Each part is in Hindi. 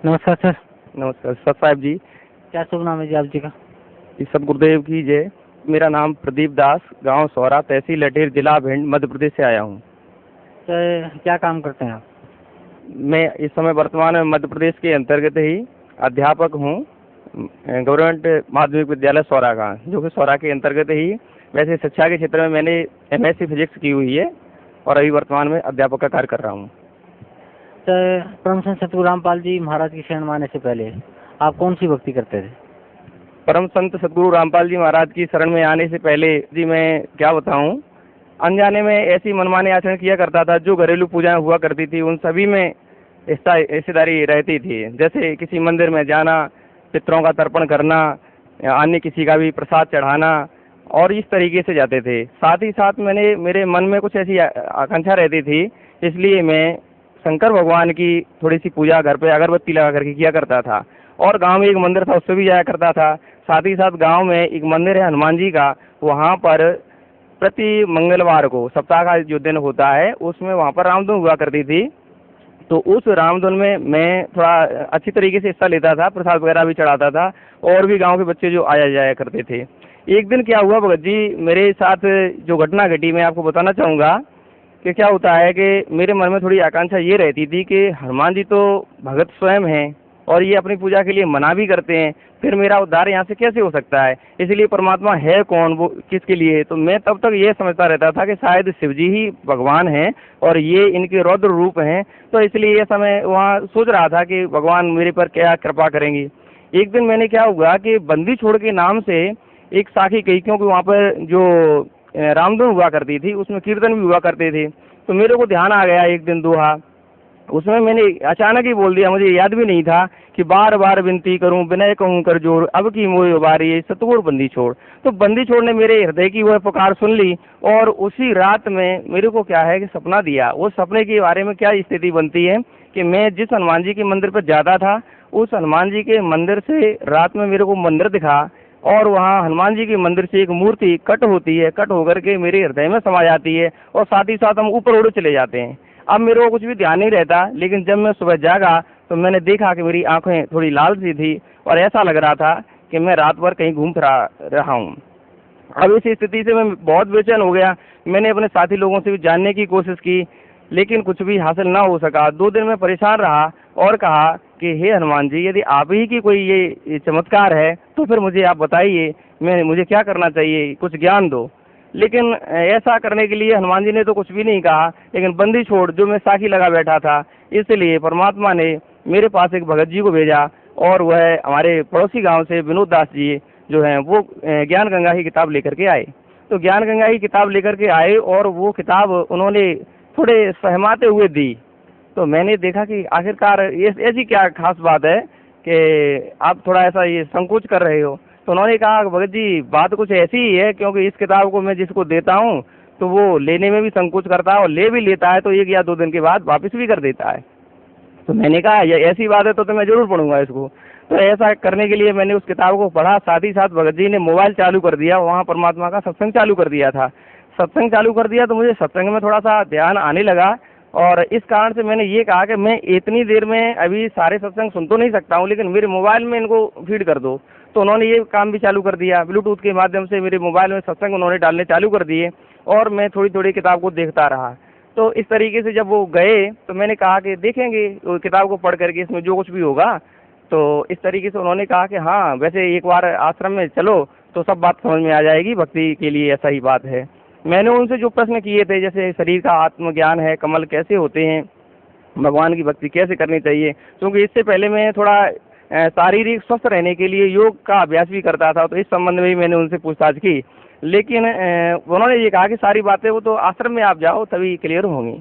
नमस्कार सर। नमस्कार सर साहब जी। क्या शुभ नाम है जी आप जी का? ईश्वर गुरुदेव की जय। मेरा नाम प्रदीप दास, गांव सौरा, तहसील लठेर, जिला भिंड, मध्य प्रदेश से आया हूं। सर क्या काम करते हैं आप? मैं इस समय वर्तमान में मध्य प्रदेश के अंतर्गत ही अध्यापक हूं, गवर्नमेंट माध्यमिक विद्यालय सौरा का, जो कि सौरा के अंतर्गत ही। वैसे शिक्षा के क्षेत्र में मैंने एमएससी फिजिक्स की हुई है और अभी वर्तमान में अध्यापक का कार्य कर रहा हूँ। सर परम संत सतगुरु रामपाल जी महाराज की शरण माने से पहले आप कौन सी भक्ति करते थे? परम संत सतगुरु रामपाल जी महाराज की शरण में आने से पहले जी मैं क्या बताऊं, अनजाने में ऐसी मनमाने आचरण किया करता था। जो घरेलू पूजाएं हुआ करती थी उन सभी में हिस्सेदारी रहती थी। जैसे किसी मंदिर में जाना, पितरों का तर्पण करना, अन्य किसी का भी प्रसाद चढ़ाना, और इस तरीके से जाते थे। साथ ही साथ मेरे मन में कुछ ऐसी आकांक्षा रहती थी, इसलिए मैं शंकर भगवान की थोड़ी सी पूजा घर पे अगरबत्ती लगा करके किया करता था। और गांव में एक मंदिर था, उससे भी जाया करता था। साथ ही साथ गांव में एक मंदिर है हनुमान जी का, वहाँ पर प्रति मंगलवार को सप्ताह का जो दिन होता है उसमें वहाँ पर रामधुन हुआ करती थी। तो उस रामधुन में मैं थोड़ा अच्छी तरीके से हिस्सा लेता था, प्रसाद वगैरह भी चढ़ाता था, और भी गांव के बच्चे जो आया जाया करते थे। एक दिन क्या हुआ भगत जी, मेरे साथ जो घटना घटी मैं आपको बताना चाहूँगा कि क्या होता है कि मेरे मन में थोड़ी आकांक्षा ये रहती थी कि हनुमान जी तो भगत स्वयं हैं और ये अपनी पूजा के लिए मना भी करते हैं, फिर मेरा उद्धार यहाँ से कैसे हो सकता है? इसलिए परमात्मा है कौन, वो किसके लिए? तो मैं तब तक ये समझता रहता था कि शायद शिव जी ही भगवान हैं और ये इनके रौद्र रूप हैं। तो इसलिए ये समय वहाँ सोच रहा था कि भगवान मेरे पर क्या कृपा करेंगी। एक दिन मैंने क्या हुआ कि बंदी छोड़ के नाम से एक साखी कही, क्योंकि वहाँ पर जो रामधुन हुआ करती थी उसमें कीर्तन भी हुआ करते थे। तो मेरे को ध्यान आ गया एक दिन दोहा, उसमें मैंने अचानक ही बोल दिया, मुझे याद भी नहीं था कि बार बार विनती करूं विनय कहूं कर जोर, अब की मोह बारी सतगुरु बंदी छोड़। तो बंदी छोड़ ने मेरे हृदय की वह पुकार सुन ली, और उसी रात में मेरे को क्या है कि सपना दिया। उस सपने के बारे में क्या स्थिति बनती है कि मैं जिस हनुमान जी के मंदिर पर जाता था, उस हनुमान जी के मंदिर से रात में मेरे को मंदिर दिखा, और वहाँ हनुमान जी के मंदिर से एक मूर्ति कट होती है, कट होकर के मेरे हृदय में समा जाती है, और साथ ही साथ हम ऊपर उड़ चले जाते हैं। अब मेरे को कुछ भी ध्यान नहीं रहता, लेकिन जब मैं सुबह जागा तो मैंने देखा कि मेरी आंखें थोड़ी लाल सी थी और ऐसा लग रहा था कि मैं रात भर कहीं घूम फिरा रहा हूँ। अब इस स्थिति से मैं बहुत बेचैन हो गया। मैंने अपने साथी लोगों से भी जानने की कोशिश की, लेकिन कुछ भी हासिल ना हो सका। 2 दिन में परेशान रहा और कहा कि हे हनुमान जी, यदि आप ही की कोई ये चमत्कार है तो फिर मुझे आप बताइए, मुझे क्या करना चाहिए, कुछ ज्ञान दो। लेकिन ऐसा करने के लिए हनुमान जी ने तो कुछ भी नहीं कहा, लेकिन बंदी छोड़ जो मैं साखी लगा बैठा था, इसलिए परमात्मा ने मेरे पास एक भगत जी को भेजा, और वह हमारे पड़ोसी गांव से विनोद दास जी जो हैं वो ज्ञान गंगा की किताब लेकर के आए। तो ज्ञान गंगा की किताब लेकर के आए और वो किताब उन्होंने थोड़े सहमाते हुए दी। तो मैंने देखा कि आखिरकार ये ऐसी क्या खास बात है कि आप थोड़ा ऐसा ये संकोच कर रहे हो। तो उन्होंने कहा भगत जी बात कुछ ऐसी ही है, क्योंकि इस किताब को मैं जिसको देता हूँ तो वो लेने में भी संकोच करता है, और ले भी लेता है तो 1 या 2 दिन के बाद वापस भी कर देता है। तो मैंने कहा ये ऐसी बात है तो मैं जरूर पढ़ूंगा इसको। तो ऐसा करने के लिए मैंने उस किताब को पढ़ा। साथ ही साथ भगत जी ने मोबाइल चालू कर दिया, वहाँ परमात्मा का सत्संग चालू कर दिया था। सत्संग चालू कर दिया तो मुझे सत्संग में थोड़ा सा ध्यान आने लगा, और इस कारण से मैंने ये कहा कि मैं इतनी देर में अभी सारे सत्संग सुन तो नहीं सकता हूँ, लेकिन मेरे मोबाइल में इनको फीड कर दो। तो उन्होंने ये काम भी चालू कर दिया, ब्लूटूथ के माध्यम से मेरे मोबाइल में सत्संग उन्होंने डालने चालू कर दिए, और मैं थोड़ी थोड़ी किताब को देखता रहा। तो इस तरीके से जब वो गए तो मैंने कहा कि देखेंगे वो किताब को पढ़ करके इसमें जो कुछ भी होगा। तो इस तरीके से उन्होंने कहा कि हाँ वैसे एक बार आश्रम में चलो तो सब बात समझ में आ जाएगी, भक्ति के लिए ऐसा ही बात है। मैंने उनसे जो प्रश्न किए थे, जैसे शरीर का आत्मज्ञान है, कमल कैसे होते हैं, भगवान की भक्ति कैसे करनी चाहिए, क्योंकि इससे पहले मैं थोड़ा शारीरिक स्वस्थ रहने के लिए योग का अभ्यास भी करता था, तो इस संबंध में भी मैंने उनसे पूछताछ की। लेकिन उन्होंने ये कहा कि सारी बातें वो तो आश्रम में आप जाओ तभी क्लियर होंगी।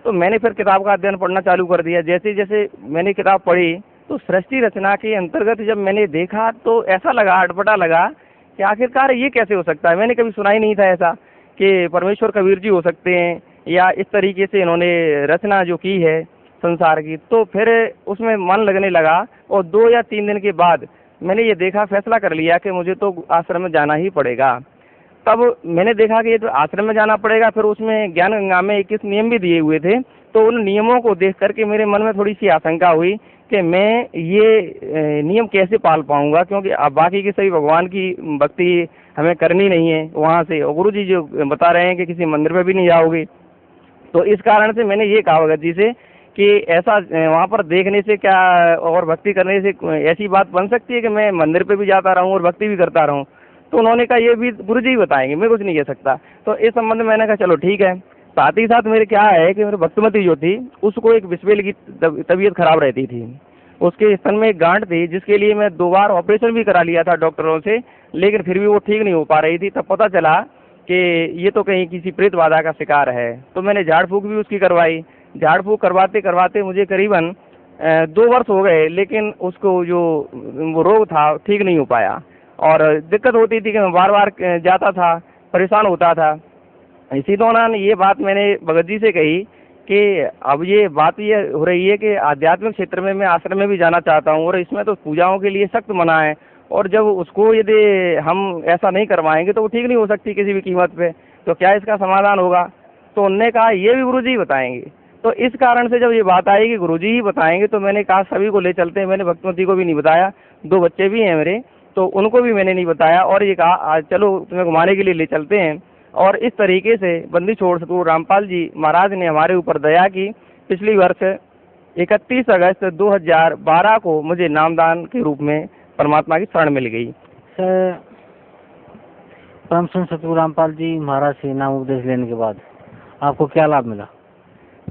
तो मैंने फिर किताब का अध्ययन पढ़ना चालू कर दिया। जैसे जैसे मैंने किताब पढ़ी तो सृष्टि रचना के अंतर्गत जब मैंने देखा तो ऐसा लगा, अटपटा लगा कि आखिरकार ये कैसे हो सकता है। मैंने कभी सुना ही नहीं था ऐसा कि परमेश्वर कबीर जी हो सकते हैं, या इस तरीके से इन्होंने रचना जो की है संसार की। तो फिर उसमें मन लगने लगा, और 2 या 3 दिन के बाद मैंने ये देखा, फैसला कर लिया कि मुझे तो आश्रम में जाना ही पड़ेगा। तब मैंने देखा कि ये तो आश्रम में जाना पड़ेगा, फिर उसमें ज्ञान गंगा में 21 नियम भी दिए हुए थे। तो उन नियमों को देख करके मेरे मन में थोड़ी सी आशंका हुई कि मैं ये नियम कैसे पाल पाऊंगा, क्योंकि अब बाकी के सभी भगवान की भक्ति हमें करनी नहीं है वहाँ से, और गुरु जी जो बता रहे हैं कि किसी मंदिर में भी नहीं जाओगे। तो इस कारण से मैंने ये कहा भगत जी से कि ऐसा वहाँ पर देखने से क्या और भक्ति करने से ऐसी बात बन सकती है कि मैं मंदिर पे भी जाता रहूँ और भक्ति भी करता रहूँ। तो उन्होंने कहा ये भी गुरु जी ही बताएंगे, मैं कुछ नहीं कह सकता। तो इस संबंध में मैंने कहा चलो ठीक है। साथ ही साथ मेरे क्या है कि मेरे भक्तिमती जो थी उसको एक बिस्बेल की तबीयत खराब रहती थी, उसके स्तन में एक गांठ थी जिसके लिए मैं 2 बार ऑपरेशन भी करा लिया था डॉक्टरों से, लेकिन फिर भी वो ठीक नहीं हो पा रही थी। तब पता चला कि ये तो कहीं किसी प्रेत बाधा का शिकार है। तो मैंने झाड़ फूक भी उसकी करवाई। झाड़ फूक करवाते करवाते मुझे करीबन 2 वर्ष हो गए, लेकिन उसको जो वो रोग था ठीक नहीं हो पाया और दिक्कत होती थी कि मैं बार बार जाता था, परेशान होता था। इसी दौरान ये बात मैंने भगत जी से कही कि अब ये बात ये हो रही है कि आध्यात्मिक क्षेत्र में मैं आश्रम में भी जाना चाहता हूँ और इसमें तो पूजाओं के लिए सख्त मना है, और जब उसको यदि हम ऐसा नहीं करवाएंगे तो वो ठीक नहीं हो सकती किसी भी कीमत पे, तो क्या इसका समाधान होगा। तो उनने कहा ये भी गुरु जी ही बताएंगे। तो इस कारण से जब ये बात आई कि गुरु जी ही बताएंगे तो मैंने कहा सभी को ले चलते हैं। मैंने भक्तिमती को भी नहीं बताया, 2 बच्चे भी हैं मेरे, तो उनको भी मैंने नहीं बताया, और ये कहा आज चलो तुम्हें घुमाने के लिए ले चलते हैं। और इस तरीके से बंदी छोड़ सतगुरु रामपाल जी महाराज ने हमारे ऊपर दया की। पिछली वर्ष 31 अगस्त 2012 को मुझे नामदान के रूप में परमात्मा की शरण मिल गई। सर, परम संत सतगुरु रामपाल जी महाराज से नाम उपदेश लेने के बाद आपको क्या लाभ मिला?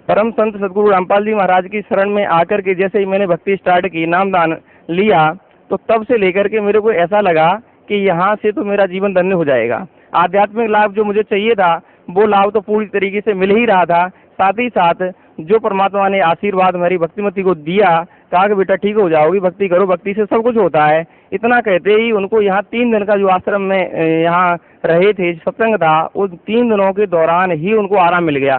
परम संत सतगुरु रामपाल जी महाराज की शरण में आकर के जैसे ही मैंने भक्ति स्टार्ट की, नामदान लिया, तो तब से लेकर के मेरे को ऐसा लगा कि यहाँ से तो मेरा जीवन धन्य हो जाएगा। आध्यात्मिक लाभ जो मुझे चाहिए था वो लाभ तो पूरी तरीके से मिल ही रहा था। साथ ही साथ जो परमात्मा ने आशीर्वाद मेरी भक्तिमती को दिया, कहा कि बेटा ठीक हो जाओगी, भक्ति करो, भक्ति से सब कुछ होता है, इतना कहते ही उनको यहाँ 3 दिन का जो आश्रम में यहाँ रहे थे, सत्संग था, उन 3 दिनों के दौरान ही उनको आराम मिल गया।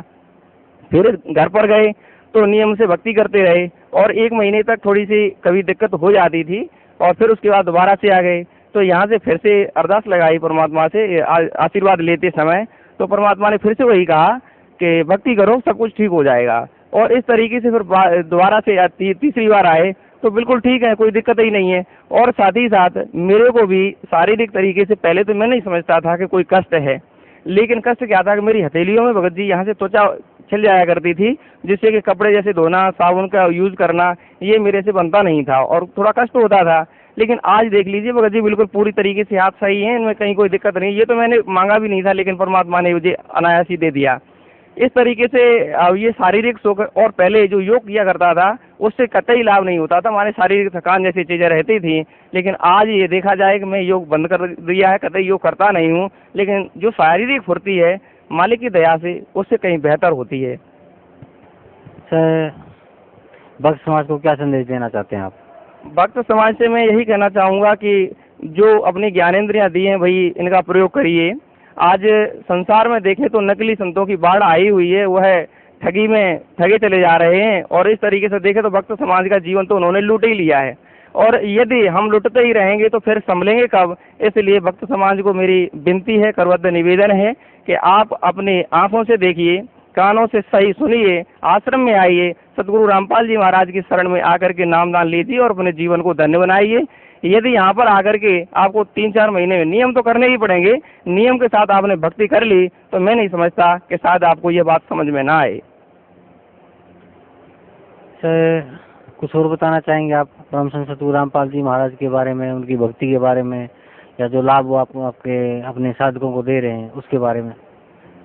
फिर घर पर गए तो नियम से भक्ति करते रहे और 1 महीने तक थोड़ी सी कभी दिक्कत हो जाती थी, और फिर उसके बाद दोबारा से आ गए। तो यहाँ से फिर से अरदास लगाई परमात्मा से आशीर्वाद लेते समय, तो परमात्मा ने फिर से वही कहा कि भक्ति करो, सब कुछ ठीक हो जाएगा। और इस तरीके से फिर दोबारा से तीसरी बार आए तो बिल्कुल ठीक है, कोई दिक्कत ही नहीं है। और साथ ही साथ मेरे को भी शारीरिक तरीके से पहले तो मैं नहीं समझता था कि कोई कष्ट है, लेकिन कष्ट क्या था कि मेरी हथेलियों में भगत जी यहाँ से त्वचा छिल जाया करती थी, जिससे कि कपड़े जैसे धोना, साबुन का यूज करना ये मेरे से बनता नहीं था और थोड़ा कष्ट होता था। लेकिन आज देख लीजिए भगत जी बिल्कुल पूरी तरीके से हाथ सही हैं, इनमें कहीं कोई दिक्कत नहीं। ये तो मैंने मांगा भी नहीं था, लेकिन परमात्मा ने मुझे अनायास ही दे दिया। इस तरीके से ये शारीरिक सुख, और पहले जो योग किया करता था उससे कतई लाभ नहीं होता था, हमारे शारीरिक थकान जैसी चीज़ें रहती थी। लेकिन आज ये देखा जाए कि मैं योग बंद कर दिया है, कतई योग करता नहीं हूँ, लेकिन जो शारीरिक फुर्ती है मालिक की दया से उससे कहीं बेहतर होती है। सर, भक्त समाज को क्या संदेश देना चाहते हैं आप? भक्त समाज से मैं यही कहना चाहूँगा कि जो अपनी ज्ञानेंद्रियाँ दी हैं भाई इनका प्रयोग करिए। आज संसार में देखें तो नकली संतों की बाढ़ आई हुई है, वह ठगी में ठगे चले जा रहे हैं, और इस तरीके से देखें तो भक्त समाज का जीवन तो उन्होंने लूट ही लिया है, और यदि हम लुटते ही रहेंगे तो फिर संभलेंगे कब। इसलिए भक्त समाज को मेरी विनती है, करवद्ध निवेदन है कि आप अपने आंखों से देखिए, कानों से सही सुनिए, आश्रम में आइए, सतगुरु रामपाल जी महाराज की शरण में आकर के नामदान लीजिए और अपने जीवन को धन्य बनाइए। यदि यहाँ पर आकर के आपको 3-4 महीने में नियम तो करने ही पड़ेंगे, नियम के साथ आपने भक्ति कर ली तो मैं नहीं समझता कि शायद आपको ये बात समझ में ना आए। सर, कुछ और बताना चाहेंगे आप परम संत सतगुरु रामपाल जी महाराज के बारे में, उनकी भक्ति के बारे में, या जो लाभ वो आपको आपके अपने साधकों को दे रहे हैं उसके बारे में?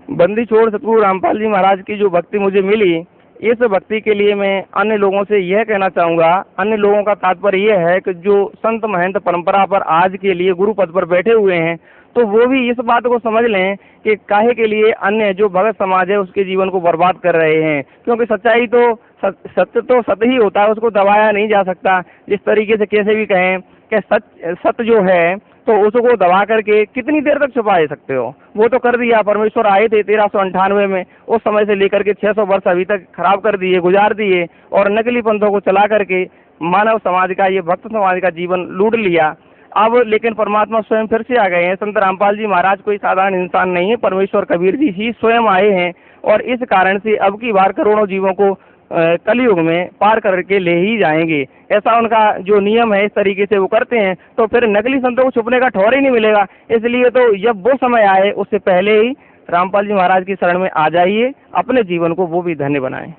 बंदी छोड़ सतगुरु रामपाल जी महाराज की जो भक्ति मुझे मिली, इस भक्ति के लिए मैं अन्य लोगों से यह कहना चाहूँगा, अन्य लोगों का तात्पर्य यह है कि जो संत महंत परंपरा पर आज के लिए गुरु पद पर बैठे हुए हैं, तो वो भी इस बात को समझ लें कि काहे के लिए अन्य जो भगत समाज है उसके जीवन को बर्बाद कर रहे हैं। क्योंकि सच्चाई तो सत्य तो सत्य ही होता है, उसको दबाया नहीं जा सकता। जिस तरीके से कैसे भी कहें कि सत्य जो है तो उसको दबा करके कितनी देर तक छुपा सकते हो, वो तो कर दिया। परमेश्वर आए थे 1398 में, उस समय से लेकर के 600 वर्ष अभी तक खराब कर दिए, गुजार दिए, और नकली पंथों को चला करके मानव समाज का, ये भक्त समाज का जीवन लूट लिया। अब लेकिन परमात्मा स्वयं फिर से आ गए हैं। संत रामपाल जी महाराज कोई साधारण इंसान नहीं है, परमेश्वर कबीर जी ही स्वयं आए हैं और इस कारण से अब की बार करोड़ों जीवों को कलयुग में पार करके ले ही जाएंगे। ऐसा उनका जो नियम है, इस तरीके से वो करते हैं, तो फिर नकली संतों को छुपने का ठौर ही नहीं मिलेगा। इसलिए तो जब वो समय आए उससे पहले ही रामपाल जी महाराज की शरण में आ जाइए, अपने जीवन को वो भी धन्य बनाएं।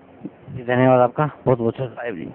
जी धन्यवाद आपका, बहुत बहुत साहिब जी।